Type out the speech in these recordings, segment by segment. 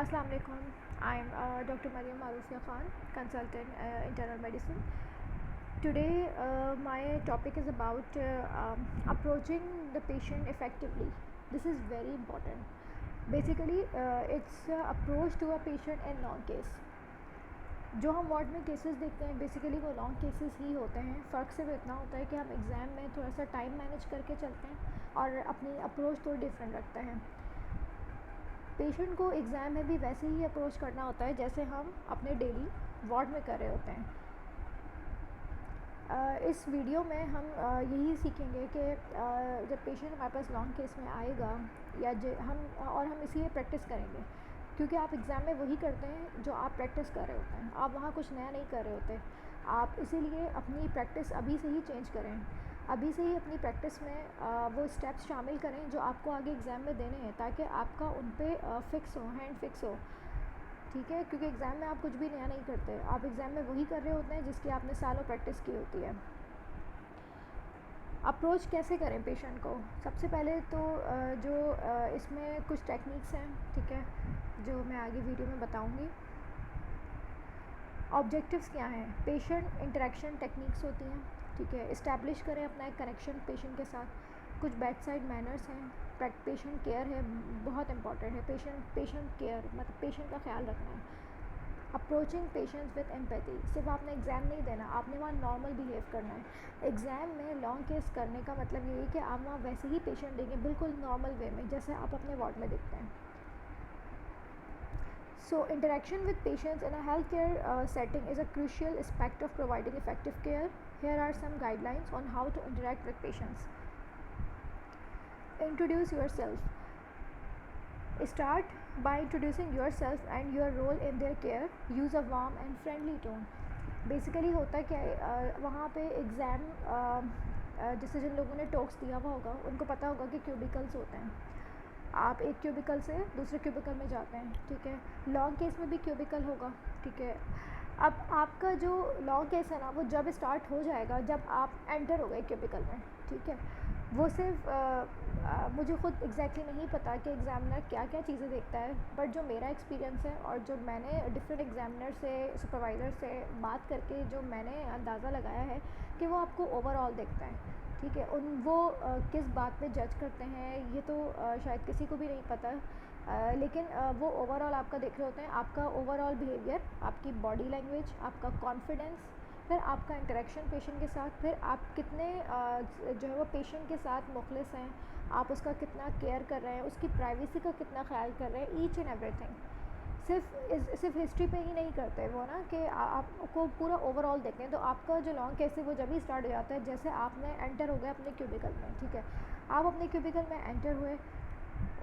Assalamu alaikum. I'm Dr. Mariam Marufia Khan, consultant internal medicine. Today, my topic is about approaching the patient effectively. This is very important. Basically, it's approach to a patient in long case. जो हम ward में cases देखते हैं basically वो long cases ही होते हैं. फ़र्क सिर्फ इतना होता है कि हम एग्ज़ाम में थोड़ा सा टाइम मैनेज करके चलते हैं और अपनी अप्रोच थोड़ी डिफरेंट रखते हैं. पेशेंट को एग्ज़ाम में भी वैसे ही अप्रोच करना होता है जैसे हम अपने डेली वार्ड में कर रहे होते हैं. इस वीडियो में हम यही सीखेंगे कि जब पेशेंट हमारे पास लॉन्ग केस में आएगा या हम इसलिए प्रैक्टिस करेंगे क्योंकि आप एग्ज़ाम में वही करते हैं जो आप प्रैक्टिस कर रहे होते हैं. आप वहाँ कुछ नया नहीं कर रहे होते. आप इसीलिए अपनी प्रैक्टिस अभी से ही चेंज करें. अभी से ही अपनी प्रैक्टिस में वो स्टेप्स शामिल करें जो आपको आगे एग्ज़ाम में देने हैं ताकि आपका उन पर फिक्स हो, हैंड फिक्स हो. ठीक है, क्योंकि एग्ज़ाम में आप कुछ भी नया नहीं करते. आप एग्ज़ाम में वही कर रहे होते हैं जिसकी आपने सालों प्रैक्टिस की होती है. अप्रोच कैसे करें पेशेंट को? सबसे पहले तो इसमें कुछ टेक्निक्स हैं, ठीक है, जो मैं आगे वीडियो में बताऊंगी. ऑब्जेक्टिव्स क्या हैं? पेशेंट इंटरेक्शन टेक्निक्स होती हैं, ठीक है. इस्टेब्लिश करें अपना एक कनेक्शन पेशेंट के साथ. कुछ बेड साइड मैनर्स हैं. पेशेंट केयर है, बहुत इंपॉर्टेंट है. पेशेंट केयर मतलब पेशेंट का ख्याल रखना है. Approaching patients with empathy. सिर्फ आपने एग्ज़ाम नहीं देना, आपने वहाँ नॉर्मल बिहेव करना है. एग्ज़ाम में लॉन्ग केस करने का मतलब ये है कि आप वहाँ वैसे ही पेशेंट देंगे बिल्कुल नॉर्मल वे में जैसे आप अपने वार्ड में देखते हैं. So, interaction with patients in a healthcare setting is a crucial aspect of providing effective care. Here are some guidelines on how to interact with patients. Introduce yourself. Start by introducing yourself and your role in their care. Use a warm and friendly tone. Basically होता है क्या वहाँ पे exam जैसे जिन लोगों ने talks दिया हुआ होगा उनको पता होगा कि क्यूबिकल्स होते हैं. आप एक क्यूबिकल से दूसरे क्यूबिकल में जाते हैं, ठीक है. लॉन्ग केस में भी क्यूबिकल होगा, ठीक है. अब आपका जो लॉन्ग केस है ना वो जब स्टार्ट हो जाएगा जब आप एंटर हो गए क्यूबिकल में, ठीक है. वो सिर्फ मुझे ख़ुद एग्जैक्टली नहीं पता कि एग्ज़ामिनर क्या क्या चीज़ें देखता है, बट जो मेरा एक्सपीरियंस है और जो मैंने डिफरेंट एग्ज़ामिनर से सुपरवाइज़र से बात करके जो मैंने अंदाज़ा लगाया है कि वो आपको ओवरऑल देखता है, ठीक है. वो किस बात पे जज करते हैं ये तो शायद किसी को भी नहीं पता, लेकिन वो ओवरऑल आपका देख रहे होते हैं. आपका ओवरऑल बिहेवियर, आपकी बॉडी लैंग्वेज, आपका कॉन्फिडेंस, फिर आपका इंटरेक्शन पेशेंट के साथ, फिर आप कितने जो है वो पेशेंट के साथ मुखलिस हैं, आप उसका कितना केयर कर रहे हैं, उसकी प्राइवेसी का कितना ख्याल कर रहे हैं. Each and everything. सिर्फ हिस्ट्री पे ही नहीं करते वो ना कि आपको पूरा ओवरऑल देखते हैं. तो आपका जो लॉन्ग केस है वो जब ही स्टार्ट हो जाता है जैसे आपने एंटर हो गए अपने क्यूबिकल में, ठीक है. आप अपने क्यूबिकल में एंटर हुए,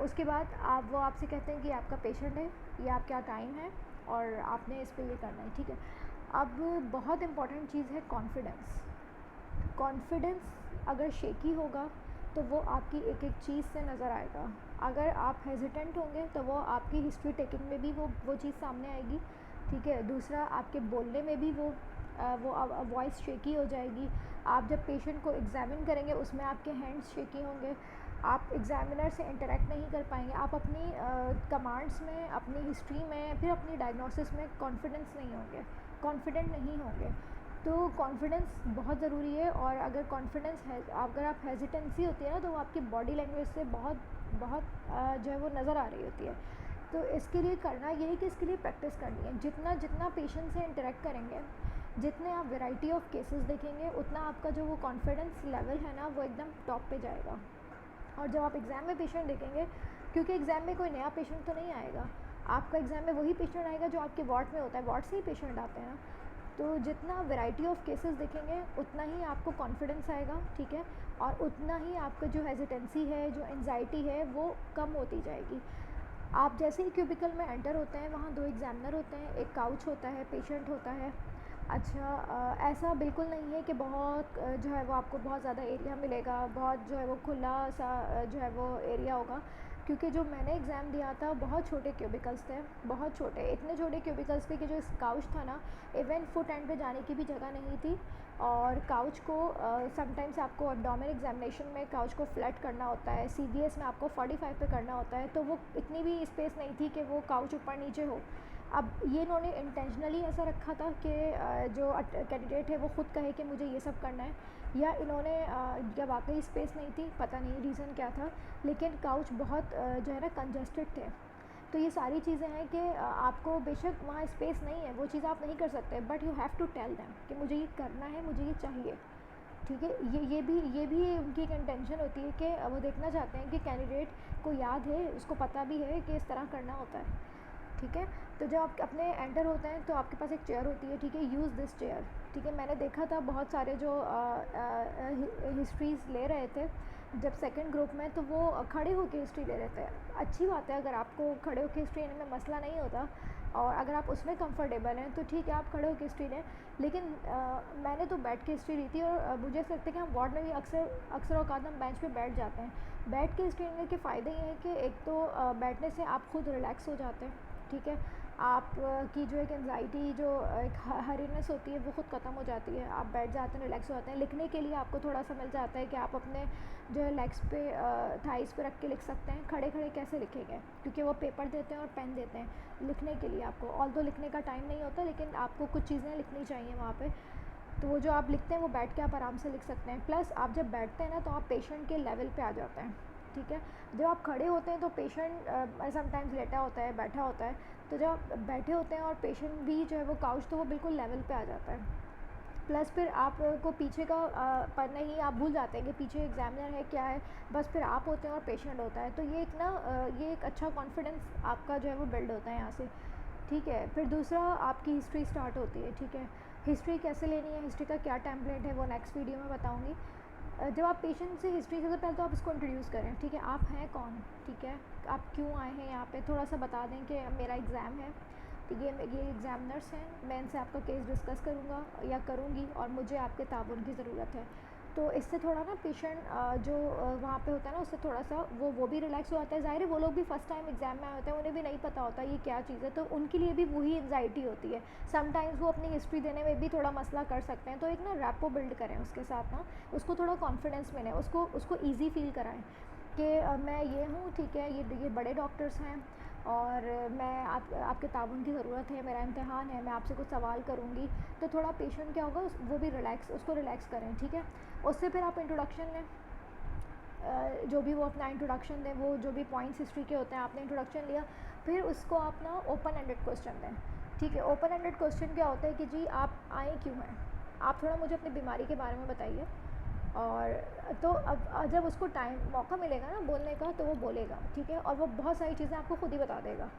उसके बाद वो आपसे कहते हैं कि आपका पेशेंट है, ये आपका टाइम है और आपने इस पर ये करना है, ठीक है. अब बहुत इंपॉर्टेंट चीज़ है कॉन्फिडेंस. कॉन्फिडेंस अगर शेकी होगा तो वो आपकी एक एक चीज़ से नज़र आएगा. अगर आप हेजिटेंट होंगे तो वो आपकी हिस्ट्री टेकिंग में भी वो चीज़ सामने आएगी, ठीक है. दूसरा, आपके बोलने में भी वो वॉइस शेकी हो जाएगी. आप जब पेशेंट को एग्ज़ामिन करेंगे उसमें आपके हैंड्स शेकी होंगे. आप एग्ज़ामिनर से इंटरेक्ट नहीं कर पाएंगे. आप अपनी कमांड्स में, अपनी हिस्ट्री में, फिर अपनी डायग्नोसिस में कॉन्फिडेंट नहीं होंगे. तो कॉन्फिडेंस बहुत ज़रूरी है. और अगर कॉन्फिडेंस है, अगर आप हेजिटेंसी होती है ना तो वो आपकी बॉडी लैंग्वेज से बहुत जो है वो नज़र आ रही होती है. तो इसके लिए करना ये है कि इसके लिए प्रैक्टिस करनी है. जितना पेशेंट से इंटरेक्ट करेंगे, जितने आप वैरायटी ऑफ केसेस देखेंगे, उतना आपका जो वो कॉन्फिडेंस लेवल है ना वो एकदम टॉप पे जाएगा. और जब आप एग्ज़ाम में पेशेंट देखेंगे, क्योंकि एग्ज़ाम में कोई नया पेशेंट तो नहीं आएगा, आपका एग्ज़ाम में वही पेशेंट आएगा जो आपके वार्ड में होता है. वार्ड से ही पेशेंट आते हैं ना. तो जितना वैरायटी ऑफ केसेस देखेंगे उतना ही आपको कॉन्फिडेंस आएगा, ठीक है. और उतना ही आपका जो हेजिटेंसी है, जो एंजाइटी है, वो कम होती जाएगी. आप जैसे ही क्यूबिकल में एंटर होते हैं वहाँ 2 एग्ज़ामिनर होते हैं, एक काउच होता है, पेशेंट होता है. अच्छा, ऐसा बिल्कुल नहीं है कि बहुत जो है वो आपको बहुत ज़्यादा एरिया मिलेगा, बहुत जो है वो खुला सा जो है वो एरिया होगा, क्योंकि जो मैंने एग्ज़ाम दिया था बहुत छोटे क्यूबिकल्स थे, बहुत छोटे, इतने छोटे क्यूबिकल्स थे कि जो काउच था ना, इवन फुट एंड पे जाने की भी जगह नहीं थी। और काउच को समटाइम्स आपको एब्डोमेन एग्जामिनेशन में काउच को फ्लैट करना होता है, CVS में आपको 45 पे करना होता है, तो वो इतनी भी स्पेस नहीं थी कि वो काउच ऊपर नीचे हो। अब ये इन्होंने इंटेंशनली ऐसा रखा था कि जो कैंडिडेट है वो ख़ुद कहे कि मुझे ये सब करना है, या इन्होंने या वाकई स्पेस नहीं थी, पता नहीं रीज़न क्या था, लेकिन काउच बहुत जो है ना कंजस्टेड थे। तो ये सारी चीज़ें हैं कि आपको बेशक वहाँ स्पेस नहीं है, वो चीज़ आप नहीं कर सकते, but you have to tell them कि मुझे ये करना है, मुझे ये चाहिए। ठीक है, ये भी उनकी एक इंटेंशन होती है कि वो देखना चाहते हैं कि कैंडिडेट को याद है, उसको पता भी है कि इस तरह करना होता है। ठीक है, तो जब आप अपने एंटर होते हैं तो आपके पास एक चेयर होती है, ठीक है, यूज़ दिस चेयर। ठीक है, मैंने देखा था बहुत सारे जो हिस्ट्रीज़ ले रहे थे जब सेकंड ग्रुप में, तो वो खड़े होकर हिस्ट्री ले रहे थे। अच्छी बात है, अगर आपको खड़े होकर हिस्ट्री लेने में मसला नहीं होता और अगर आप उसमें कंफर्टेबल हैं तो ठीक है, आप खड़े होकर हिस्ट्री लें। लेकिन मैंने तो बैठ के हिस्ट्री ली थी, और मुझे ऐसा लगता है कि हम वार्ड में भी अक्सर औकात हम बेंच पे बैठ जाते हैं। बैठ के हिस्ट्री लेने के फ़ायदे ये हैं कि एक तो बैठने से आप खुद रिलैक्स हो जाते हैं। ठीक है, आप की जो एक एंजाइटी, जो एक हरीनेस होती है, वो ख़ुद ख़त्म हो जाती है। आप बैठ जाते हैं, रिलैक्स हो जाते हैं। लिखने के लिए आपको थोड़ा सा मिल जाता है कि आप अपने जो है लेग्स पे, थाइस पे रख के लिख सकते हैं। खड़े खड़े कैसे लिखेंगे, क्योंकि वो पेपर देते हैं और पेन देते हैं लिखने के लिए आपको। ऑल्दो लिखने का टाइम नहीं होता, लेकिन आपको कुछ चीज़ें लिखनी चाहिए वहाँ पे, तो वो जो आप लिखते हैं वो बैठ के आप आराम से लिख सकते हैं। प्लस आप जब बैठते हैं ना, तो आप पेशेंट के लेवल पे आ जाते हैं। ठीक है, जब आप खड़े होते हैं तो पेशेंट समटाइम्स लेटा होता है, बैठा होता है, तो जब आप बैठे होते हैं और पेशेंट भी जो है वो काउच, तो वो बिल्कुल लेवल पे आ जाता है। प्लस फिर आपको पीछे का पढ़ना ही आप भूल जाते हैं कि पीछे एग्जामिनर है क्या है, बस फिर आप होते हैं और पेशेंट होता है। तो ये एक ना ये एक अच्छा कॉन्फिडेंस आपका जो है वो बिल्ड होता है यहाँ से। ठीक है, फिर दूसरा आपकी हिस्ट्री स्टार्ट होती है। ठीक है, हिस्ट्री कैसे लेनी है, हिस्ट्री का क्या टेम्पलेट है, वो नेक्स्ट वीडियो में बताऊँगी। जब आप पेशेंट से हिस्ट्री, सबसे पहले तो आप इसको इंट्रोड्यूस करें। ठीक है, आप हैं कौन, ठीक है, आप क्यों आए हैं यहाँ पे, थोड़ा सा बता दें कि मेरा एग्ज़ाम है, ठीक है, ये एग्ज़ामिनर्स हैं, मैं इनसे आपका केस डिस्कस करूँगा या करूँगी और मुझे आपके ताउन की ज़रूरत है। तो इससे थोड़ा ना पेशेंट जो वहाँ पे होता है ना, उससे थोड़ा सा वो भी रिलैक्स हो जाता है। ज़ाहिर है वो लोग भी फ़र्स्ट टाइम एग्ज़ाम में आए होते हैं, उन्हें भी नहीं पता होता ये क्या चीज़ है, तो उनके लिए भी वही एंजाइटी होती है। समटाइम्स वो अपनी हिस्ट्री देने में भी थोड़ा मसला कर सकते हैं। तो एक ना रैपो बिल्ड करें उसके साथ ना, उसको थोड़ा कॉन्फिडेंस मिले, उसको ईजी फील कराएँ कि मैं ये हूँ, ठीक है, ये बड़े डॉक्टर्स हैं और मैं आपके ताउन की ज़रूरत है, मेरा इम्तिहान है, मैं आपसे कुछ सवाल करूँगी। तो थोड़ा पेशेंट क्या होगा, वो भी उसको रिलैक्स करें। ठीक है, उससे फिर आप इंट्रोडक्शन लें, जो भी वो अपना इंट्रोडक्शन दें, वो जो भी पॉइंट्स हिस्ट्री के होते हैं, आपने इंट्रोडक्शन लिया, फिर उसको आप ना ओपन एंडेड क्वेश्चन दें। ठीक है, ओपन एंडेड क्वेश्चन क्या होता है कि जी आप आए क्यों हैं, आप थोड़ा मुझे अपनी बीमारी के बारे में बताइए। और तो अब जब उसको मौका मिलेगा ना बोलने का, तो वो बोलेगा। ठीक है, और वो बहुत सारी चीज़ें आपको खुद ही बता देगा।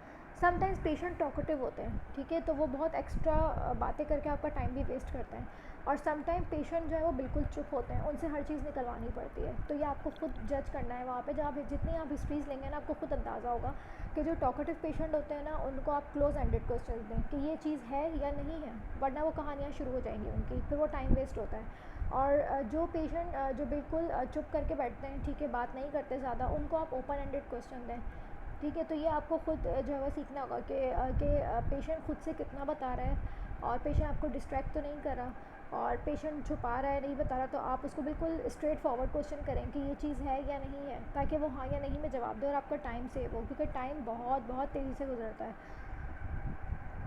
समटाइम्स पेशेंट टॉकेटिव होते हैं, ठीक है, तो वो बहुत एक्स्ट्रा बातें करके आपका टाइम भी वेस्ट करते हैं। और समटाइम पेशेंट जो है वो बिल्कुल चुप होते हैं, उनसे हर चीज़ निकलवानी पड़ती है। तो ये आपको खुद जज करना है वहाँ पे। जब आप जितनी आप हिस्ट्रीज़ लेंगे ना, आपको खुद अंदाज़ा होगा कि जो टॉकेटिव पेशेंट होते हैं ना, उनको आप क्लोज एंडेड क्वेश्चन दें कि ये चीज़ है या नहीं है, वरना वो कहानियाँ शुरू हो जाएंगी उनकी, फिर वो टाइम वेस्ट होता है। और जो पेशेंट जो बिल्कुल चुप करके बैठते हैं, ठीक है, बात नहीं करते ज़्यादा, उनको आप ओपन एंडेड क्वेश्चन दें। ठीक है, तो ये आपको खुद जो है वो सीखना होगा कि पेशेंट खुद से कितना बता रहा है और पेशेंट आपको डिस्ट्रैक्ट तो नहीं कर रहा, और पेशेंट छुपा रहा है, नहीं बता रहा, तो आप उसको बिल्कुल स्ट्रेट फॉरवर्ड क्वेश्चन करें कि ये चीज़ है या नहीं है, ताकि वो हाँ या नहीं में जवाब दे और आपका टाइम सेव हो, क्योंकि टाइम बहुत बहुत तेज़ी से गुजरता है।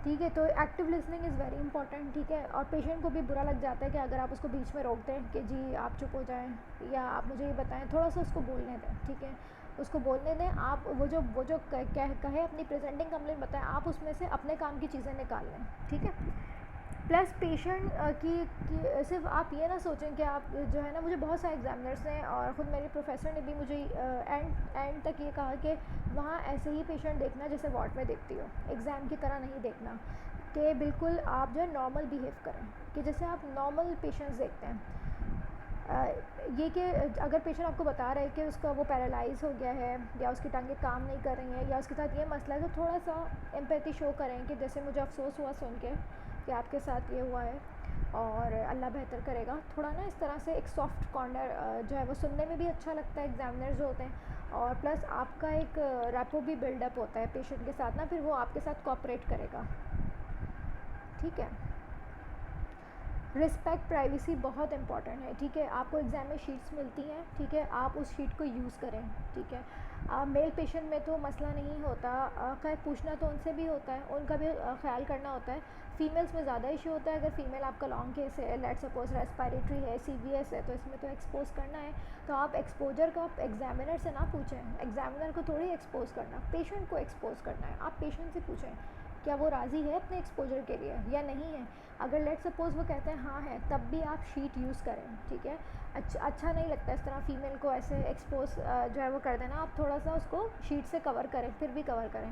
ठीक है, तो active listening is very important. ठीक है, और पेशेंट को भी बुरा लग जाता है कि अगर आप उसको बीच में रोक दें कि जी आप चुप हो जाएं या आप मुझे ये बताएं, थोड़ा सा उसको बोलने दें। ठीक है, उसको बोलने दें। आप वो जो कहे अपनी प्रेजेंटिंग कंप्लेंट बताएं, आप उसमें से अपने काम की चीज़ें निकाल लें। ठीक है, प्लस पेशेंट की सिर्फ आप ये ना सोचें कि आप जो है ना, मुझे बहुत सारे एग्जामिनर्स हैं और ख़ुद मेरे प्रोफेसर ने भी मुझे एंड तक ये कहा कि वहाँ ऐसे ही पेशेंट देखना जैसे वार्ड में देखती हो, एग्ज़ाम की तरह नहीं देखना, कि बिल्कुल आप जो है नॉर्मल बिहेव करें, कि जैसे आप नॉर्मल पेशेंट्स देखते हैं। ये कि अगर पेशेंट आपको बता रहा है कि उसका वो पैरालाइज़ हो गया है या उसकी टांगें काम नहीं कर रही हैं या उसके साथ ये मसला है, तो थोड़ा सा एम्पैथी शो करें कि जैसे मुझे अफसोस हुआ सुन के कि आपके साथ ये हुआ है और अल्लाह बेहतर करेगा। थोड़ा ना इस तरह से एक सॉफ्ट कॉर्नर जो है वो सुनने में भी अच्छा लगता है एग्जामिनर जो होते हैं, और प्लस आपका एक रैपो भी बिल्डअप होता है पेशेंट के साथ ना, फिर वो आपके साथ कोऑपरेट करेगा, ठीक है। रिस्पेक्ट प्राइवेसी बहुत इंपॉर्टेंट है, ठीक है। आपको एग्ज़ाम में शीट्स मिलती हैं, ठीक है, आप उस शीट को यूज़ करें, ठीक है। मेल पेशेंट में तो मसला नहीं होता, खैर पूछना तो उनसे भी होता है, उनका भी ख्याल करना होता है। फीमेल्स में ज़्यादा इशू होता है, अगर फीमेल आपका लॉन्ग केस है, लेट सपोज रेस्पिरेटरी है, सीवीएस है, तो इसमें तो एक्सपोज करना है, तो आप एक्सपोजर का एग्जामिनर से ना पूछें, एग्जामिनर को थोड़ी एक्सपोज करना, पेशेंट को एक्सपोज करना है। आप पेशेंट से पूछें क्या वो राज़ी है अपने एक्सपोजर के लिए या नहीं है। अगर लेट सपोज़ वो कहते हैं हाँ है, तब भी आप शीट यूज़ करें, ठीक है। अच्छा नहीं लगता इस तरह फ़ीमेल को ऐसे एक्सपोज जो है वो कर देना, आप थोड़ा सा उसको शीट से कवर करें, फिर भी कवर करें।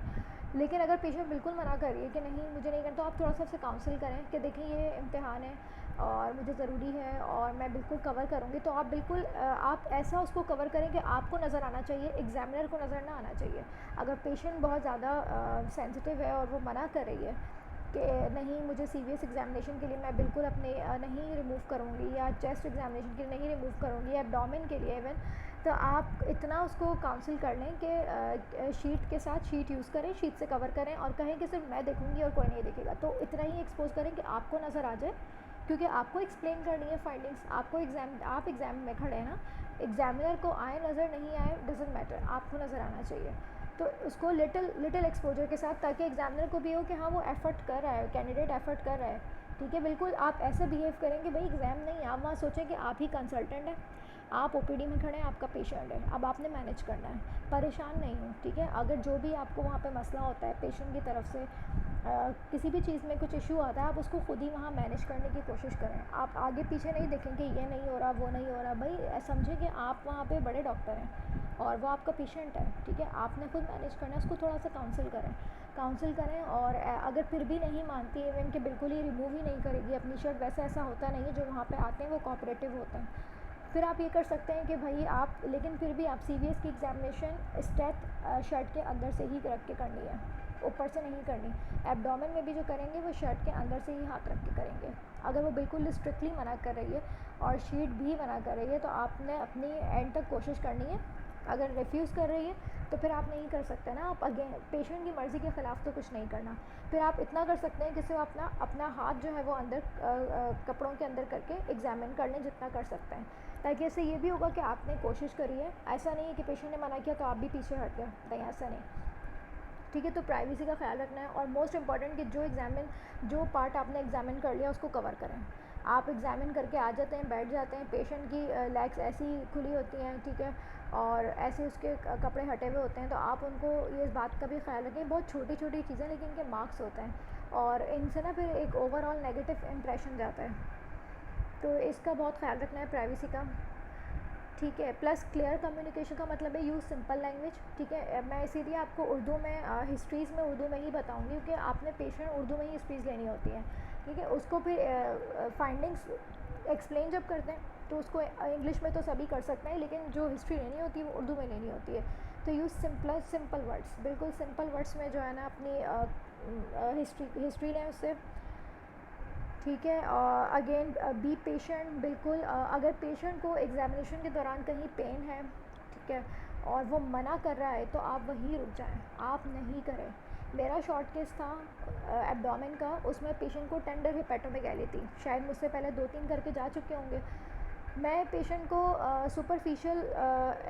लेकिन अगर पेशेंट बिल्कुल मना कर रही है कि नहीं मुझे नहीं करना, तो आप थोड़ा सा उससे काउंसिल करें कि देखें ये इम्तिहान है और मुझे ज़रूरी है और मैं बिल्कुल कवर करूँगी, तो आप बिल्कुल आप ऐसा उसको कवर करें कि आपको नज़र आना चाहिए, एग्ज़ामिनर को नज़र ना आना चाहिए। अगर पेशेंट बहुत ज़्यादा सेंसिटिव है और वो मना कर रही है कि नहीं मुझे सीवीएस एग्जामिनेशन के लिए मैं बिल्कुल अपने नहीं रिमूव करूँगी, या चेस्ट एग्जामिनेशन के लिए नहीं रिमूव करूँगी, या एब्डोमेन के लिए इवन, तो आप इतना उसको काउंसिल कर लें कि शीट के साथ शीट यूज़ करें, शीट से कवर करें और कहें कि सिर्फ मैं देखूँगी और कोई नहीं देखेगा, तो इतना ही एक्सपोज करें कि आपको नज़र आ जाए, क्योंकि आपको एक्सप्लेन करनी है फाइंडिंग्स, आपको आप एग्ज़ाम में खड़े हैं ना, एग्जामिनर को आए नज़र नहीं आए डजेंट मैटर, आपको नज़र आना चाहिए। तो उसको लिटिल एक्सपोजर के साथ, ताकि एग्जामिनर को भी हो कि हाँ वो एफ़र्ट कर रहा है, कैंडिडेट एफ़र्ट कर रहा है, ठीक है। बिल्कुल आप ऐसे बिहेव करें कि भाई एग्ज़ाम नहीं, आप वहाँ सोचें कि आप ही कंसल्टेंट हैं, आप ओपीडी में खड़े हैं, आपका पेशेंट है, अब आपने मैनेज करना है, परेशान नहीं हो, ठीक है। अगर जो भी आपको वहाँ पे मसला होता है पेशेंट की तरफ से, किसी भी चीज़ में कुछ इशू आता है, आप उसको खुद ही वहाँ मैनेज करने की कोशिश करें। आप आगे पीछे नहीं देखें कि ये नहीं हो रहा, वो नहीं हो रहा, भाई समझें कि आप वहाँ पे बड़े डॉक्टर हैं और वो आपका पेशेंट है, ठीक है। आपने खुद मैनेज करना है, उसको थोड़ा सा काउंसिल करें और अगर फिर भी नहीं मानती इवन कि बिल्कुल ही रिमूव ही नहीं करेगी अपनी शर्ट, वैसे ऐसा होता नहीं है, जो वहाँ पे आते हैं वो कोऑपरेटिव होते हैं, फिर आप ये कर सकते हैं कि भाई आप, लेकिन फिर भी आप सीवीएस की एग्जामिनेशन स्टेथ शर्ट के अंदर से ही रख के करनी है, ऊपर से नहीं करनी। एब्डोमेन में भी जो करेंगे वो शर्ट के अंदर से ही हाथ रख के करेंगे। अगर वो बिल्कुल स्ट्रिक्टली मना कर रही है और शीट भी मना कर रही है, तो आपने अपनी एंड तक कोशिश करनी है। अगर रिफ्यूज़ कर रही है तो फिर आप नहीं कर सकते ना, आप अगेन पेशेंट की मर्ज़ी के ख़िलाफ़ तो कुछ नहीं करना। फिर आप इतना कर सकते हैं कि सिर्फ अपना हाथ जो है वो अंदर कपड़ों के अंदर करके एग्जामिन कर लें जितना कर सकते हैं, ताकि ऐसे ये भी होगा कि आपने कोशिश करी है, ऐसा नहीं है कि पेशेंट ने मना किया तो आप भी पीछे हट गए, नहीं ऐसा नहीं, ठीक है। तो प्राइवेसी का ख्याल रखना है और मोस्ट इंपॉर्टेंट कि जो पार्ट आपने एग्जामिन कर लिया उसको कवर करें। आप एग्जामिन करके आ जाते हैं, बैठ जाते हैं, पेशेंट की लेग्स ऐसी खुली होती हैं, ठीक है, और ऐसे उसके कपड़े हटे हुए होते हैं, तो आप उनको ये इस बात का भी ख्याल रखें, बहुत छोटी छोटी चीज़ें लेकिन इनके मार्क्स होते हैं और इनसे ना फिर एक ओवरऑल नेगेटिव इम्प्रेशन जाता है, तो इसका बहुत ख्याल रखना है प्राइवेसी का, ठीक है। प्लस क्लियर कम्युनिकेशन का मतलब है यूज़ सिंपल लैंग्वेज, ठीक है। मैं इसीलिए आपको उर्दू में हिस्ट्रीज़ में उर्दू में ही बताऊंगी, क्योंकि आपने पेशेंट उर्दू में ही हिस्ट्रीज़ लेनी होती है, ठीक है। उसको फिर फाइंडिंग्स एक्सप्लेन जब करते हैं तो उसको इंग्लिश में तो सभी कर सकते हैं, लेकिन जो हिस्ट्री लेनी होती है वो उर्दू में लेनी होती है, तो यूज़ सिंपल वर्ड्स, बिल्कुल सिंपल वर्ड्स में जो है ना अपनी हिस्ट्री लें उससे, ठीक है। अगेन बी पेशेंट, बिल्कुल अगर पेशेंट को एग्जामिनेशन के दौरान कहीं पेन है, ठीक है, और वो मना कर रहा है, तो आप वहीं रुक जाएं, आप नहीं करें। मेरा शॉर्ट केस था एब्डोमेन का, उसमें पेशेंट को टेंडर हिपेटोमेगैली थी, शायद मुझसे पहले 2-3 करके जा चुके होंगे। मैं पेशेंट को सुपरफिशियल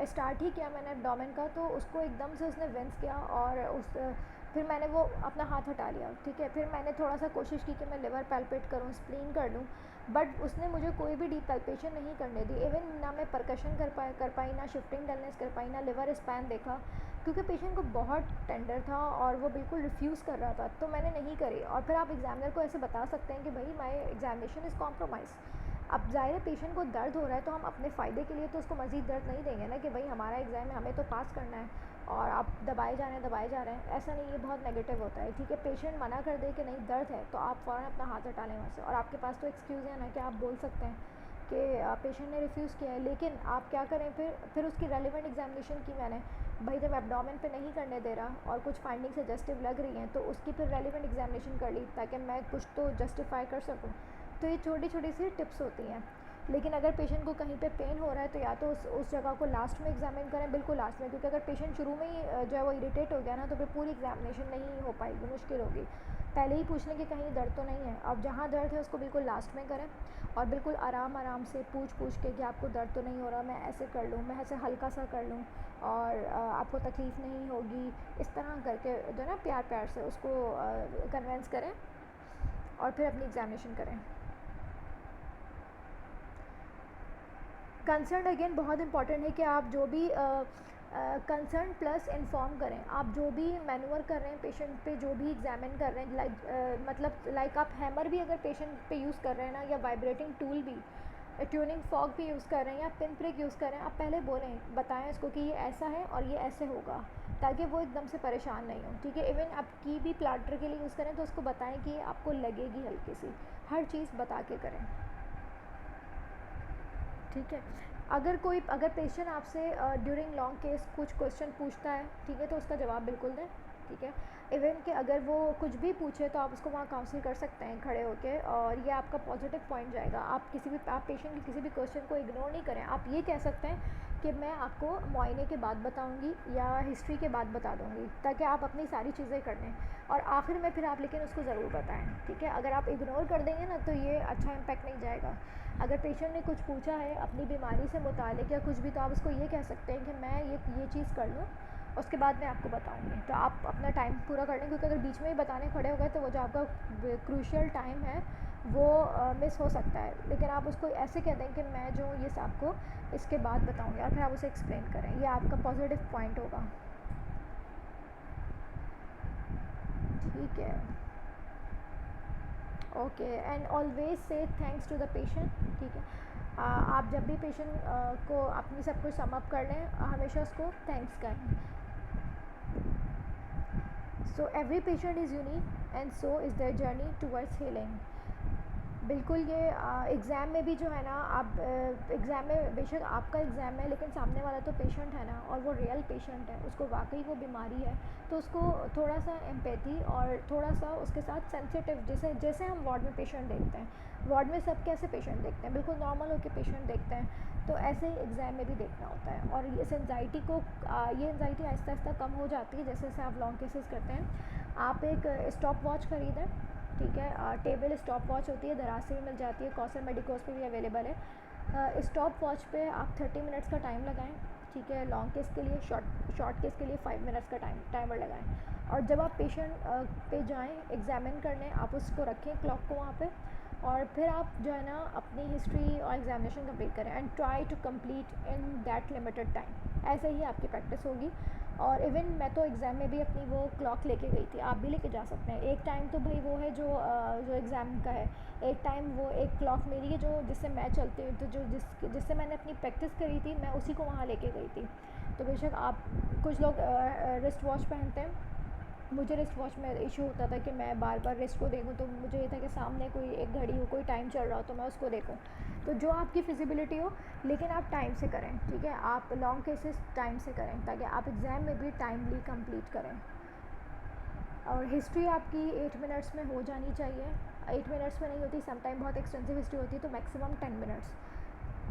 स्टार्ट ही किया मैंने एब्डोमेन का, तो उसको एकदम से उसने वेंस किया और फिर मैंने वो अपना हाथ हटा लिया, ठीक है। फिर मैंने थोड़ा सा कोशिश की कि मैं लिवर पैल्पेट करूँ, स्प्लीन कर लूँ, बट उसने मुझे कोई भी डीप पैल्पेशन नहीं करने दी, इवन ना मैं परकशन कर पाई, ना शिफ्टिंग डलनेस कर पाई, ना लिवर स्पैन देखा, क्योंकि पेशेंट को बहुत टेंडर था और वो बिल्कुल रिफ्यूज़ कर रहा था, तो मैंने नहीं करी। और फिर आप एग्जामिनर को ऐसे बता सकते हैं कि भाई माई एग्जामिनेशन इज़ कॉम्प्रोमाइज़। अब ज़ाहिर है पेशेंट को दर्द हो रहा है, तो हम अपने फ़ायदे के लिए तो उसको मज़ीद दर्द नहीं देंगे ना, कि भाई हमारा एग्ज़ाम है, हमें तो पास करना है और आप दबाए जा रहे हैं, ऐसा नहीं, ये बहुत नेगेटिव होता है, ठीक है। पेशेंट मना कर दे कि नहीं दर्द है, तो आप फ़ौरन अपना हाथ हटा लें वहाँ से, और आपके पास तो एक्सक्यूज़ है ना कि आप बोल सकते हैं कि पेशेंट ने रिफ्यूज़ किया है, लेकिन आप क्या करें, फिर उसकी रेलिवेंट एग्जामिनेशन की मैंने, भाई जब एब्डोमेन पे नहीं करने दे रहा और कुछ फाइंडिंग सजेस्टिव लग रही हैं, तो उसकी फिर रेलिवेंट एग्जामिनेशन कर ली, ताकि मैं कुछ तो जस्टिफाई कर सकूँ। तो ये छोटी छोटी सी टिप्स होती हैं, लेकिन अगर पेशेंट को कहीं पे पेन हो रहा है तो या तो उस जगह को लास्ट में एग्जामिन करें, बिल्कुल लास्ट में, क्योंकि अगर पेशेंट शुरू में ही जो है वो इरिटेट हो गया ना तो फिर पूरी एग्जामिनेशन नहीं हो पाएगी, मुश्किल होगी। पहले ही पूछ लें कि कहीं दर्द तो नहीं है। अब जहाँ दर्द है उसको बिल्कुल लास्ट में करें और बिल्कुल आराम आराम से पूछ के कि आपको दर्द तो नहीं हो रहा, मैं ऐसे कर लूँ, मैं ऐसे हल्का सा कर लूँ और आपको तकलीफ़ नहीं होगी, इस तरह करके जो है ना प्यार प्यार से उसको कन्वेंस करें और फिर अपनी एग्जामिनेशन करें। कंसर्न अगेन बहुत इंपॉर्टेंट है कि आप जो भी कंसर्न प्लस इन्फॉर्म करें। आप जो भी मैनूवर कर रहे हैं पेशेंट पे, जो भी एग्जामिन कर रहे हैं, लाइक आप हैमर भी अगर पेशेंट पे यूज़ कर रहे हैं ना, या वाइब्रेटिंग टूल भी, ट्यूनिंग फॉग भी यूज़ कर रहे हैं या पिन प्रिक यूज़ कर रहे हैं, आप पहले बोलें, बताएं उसको कि ये ऐसा है और ये ऐसे होगा, ताकि वो एकदम से परेशान नहीं हो। ठीक है, इवन आप की भी प्लाटर के लिए यूज़ करें तो उसको बताएं कि आपको लगेगी हल्की सी, हर चीज़ बता के करें। ठीक है, अगर पेशेंट आपसे ड्यूरिंग लॉन्ग केस कुछ क्वेश्चन पूछता है, ठीक है, तो उसका जवाब बिल्कुल दें। ठीक है, इवन कि अगर वो कुछ भी पूछे तो आप उसको वहाँ काउंसिल कर सकते हैं खड़े होके, और ये आपका पॉजिटिव पॉइंट जाएगा। आप पेशेंट के किसी भी क्वेश्चन को इग्नोर नहीं करें। आप ये कह सकते हैं कि मैं आपको मुआयने के बाद बताऊंगी या हिस्ट्री के बाद बता दूंगी, ताकि आप अपनी सारी चीज़ें कर लें और आखिर में फिर आप लेकिन उसको ज़रूर बताएं। ठीक है, अगर आप इग्नोर कर देंगे ना तो ये अच्छा इम्पैक्ट नहीं जाएगा। अगर पेशेंट ने कुछ पूछा है अपनी बीमारी से मुतालिक या कुछ भी, तो आप उसको ये कह सकते हैं कि मैं ये चीज़ कर लूँ, उसके बाद मैं आपको बताऊंगी। तो आप अपना टाइम पूरा कर लें, क्योंकि अगर बीच में ही बताने खड़े हो गए तो वो जो आपका क्रूशियल टाइम है वो मिस हो सकता है। लेकिन आप उसको ऐसे कह दें कि मैं जो ये आपको इसके बाद बताऊंगी, और फिर आप उसे एक्सप्लेन करें, ये आपका पॉजिटिव पॉइंट होगा। ठीक है, ओके, एंड ऑलवेज से थैंक्स टू द पेशेंट। ठीक है, आप जब भी पेशेंट को अपनी सब कुछ सम अप कर लें, हमेशा उसको थैंक्स करें। So every patient is unique and so is their journey towards healing. बिल्कुल, ये एग्ज़ाम में भी जो है ना, आप एग्ज़ाम में बेशक आपका एग्ज़ाम है, लेकिन सामने वाला तो पेशेंट है ना, और वो रियल पेशेंट है, उसको वाकई वो बीमारी है, तो उसको थोड़ा सा एम्पैथी और थोड़ा सा उसके साथ सेंसिटिव, जैसे हम वार्ड में पेशेंट देखते हैं, वार्ड में सब कैसे पेशेंट देखते हैं, बिल्कुल नॉर्मल होकर पेशेंट देखते हैं, तो ऐसे ही एग्ज़ाम में भी देखना होता है। और इस एंजाइटी को ये एंजाइटी आहिस्ता आहिस्ता कम हो जाती है जैसे जैसे आप लॉन्ग केसेस करते हैं। आप एक स्टॉप वॉच खरीदें। ठीक है, टेबल स्टॉप वॉच होती है, दराज से भी मिल जाती है, कॉसर मेडिकोस पे भी अवेलेबल है। स्टॉप वॉच पे आप 30 मिनट्स का टाइम लगाएं। ठीक है, लॉन्ग केस के लिए, शॉर्ट केस के लिए 5 मिनट्स का टाइमर लगाएं। और जब आप पेशेंट पे जाएं एग्जामिन करने, आप उसको रखें क्लॉक को वहाँ पे, और फिर आप जो है ना अपनी हिस्ट्री और एग्जामिनेशन कंप्लीट करें and try to complete in that limited time. ऐसे ही आपकी प्रैक्टिस होगी। और इवन मैं तो एग्ज़ाम में भी अपनी वो क्लॉक लेके गई थी, आप भी लेके जा सकते हैं। एक टाइम तो भाई वो है जो एग्ज़ाम का है, एक टाइम वो एक क्लॉक मेरी है जो जिससे मैं चलती हूँ, तो जिससे मैंने अपनी प्रैक्टिस करी थी, मैं उसी को वहाँ लेके गई थी। तो बेशक आप, कुछ लोग रिस्ट वॉच पहनते हैं, मुझे रिस्ट वॉच में इशू होता था कि मैं बार बार रिस्ट को देखूँ, तो मुझे ये था कि सामने कोई एक घड़ी हो, कोई टाइम चल रहा हो, तो मैं उसको देखूँ। तो जो आपकी फिजिबिलिटी हो, लेकिन आप टाइम से करें। ठीक है, आप लॉन्ग केसेस टाइम से करें, ताकि आप एग्ज़ाम में भी टाइमली कंप्लीट करें। और हिस्ट्री आपकी 8 मिनट्स में हो जानी चाहिए। 8 मिनट्स में नहीं होती, समटाइम बहुत एक्सटेंसिव हिस्ट्री होती है, तो मैक्सिमम 10 मिनट्स।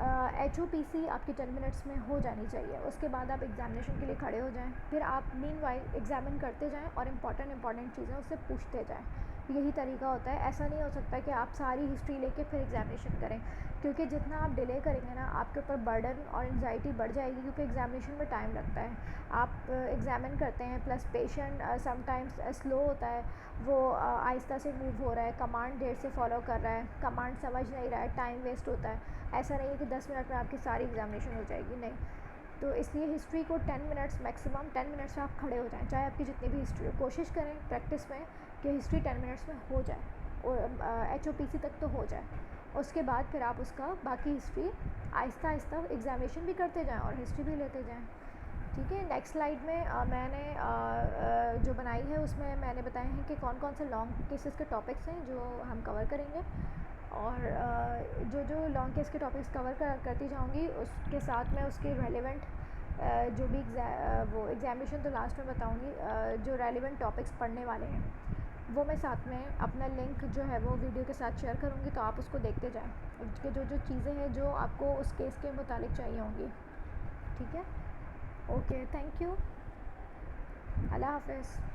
HOPC आपकी 10 मिनट्स में हो जानी चाहिए। उसके बाद आप एग्जामिनेशन के लिए खड़े हो जाएं, फिर आप मीनवाइल एग्जामिन करते जाएं और इम्पॉर्टेंट चीज़ें उससे पूछते जाएं। यही तरीका होता है। ऐसा नहीं हो सकता कि आप सारी हिस्ट्री लेके फिर एग्जामिनेशन करें, क्योंकि जितना आप डिले करेंगे ना, आपके ऊपर बर्डन और एंजाइटी बढ़ जाएगी, क्योंकि एग्जामिनेशन में टाइम लगता है। आप एग्जामिन करते हैं, प्लस पेशेंट समटाइम्स स्लो होता है, वो आहिस्ता से मूव हो रहा है, कमांड देर से फॉलो कर रहा है, कमांड समझ नहीं रहा है, टाइम वेस्ट होता है। ऐसा नहीं है कि 10 मिनट में आपकी सारी एग्जामिनेशन हो जाएगी, नहीं। तो इसलिए हिस्ट्री को 10 मिनट्स, मैक्सिमम 10 मिनट्स में आप खड़े हो जाएं, चाहे आपकी जितनी भी हिस्ट्री हो। कोशिश करें प्रैक्टिस में कि हिस्ट्री 10 मिनट्स में हो जाए, और HOPC तक तो हो जाए। उसके बाद फिर आप उसका बाकी हिस्ट्री आहिस्ता आहिस्ता एग्जामिनेशन भी करते जाएं और हिस्ट्री भी लेते जाएं। ठीक है, नेक्स्ट स्लाइड में मैंने जो बनाई है उसमें मैंने बताए हैं कि कौन कौन से लॉन्ग केसेस के टॉपिक्स हैं जो हम कवर करेंगे, और जो लॉन्ग केस के टॉपिक्स कवर करती जाऊंगी, उसके साथ में उसके रेलेवेंट जो भी वो एग्जामिनेशन तो लास्ट में बताऊंगी, जो रेलेवेंट टॉपिक्स पढ़ने वाले हैं वो मैं साथ में अपना लिंक जो है वो वीडियो के साथ शेयर करूँगी, तो आप उसको देखते जाएं, उसके जो जो चीज़ें हैं जो आपको उस केस के मुतालिक चाहिए होंगी। ठीक है, ओके, थैंक यू, अल्लाह हाफ़िज़।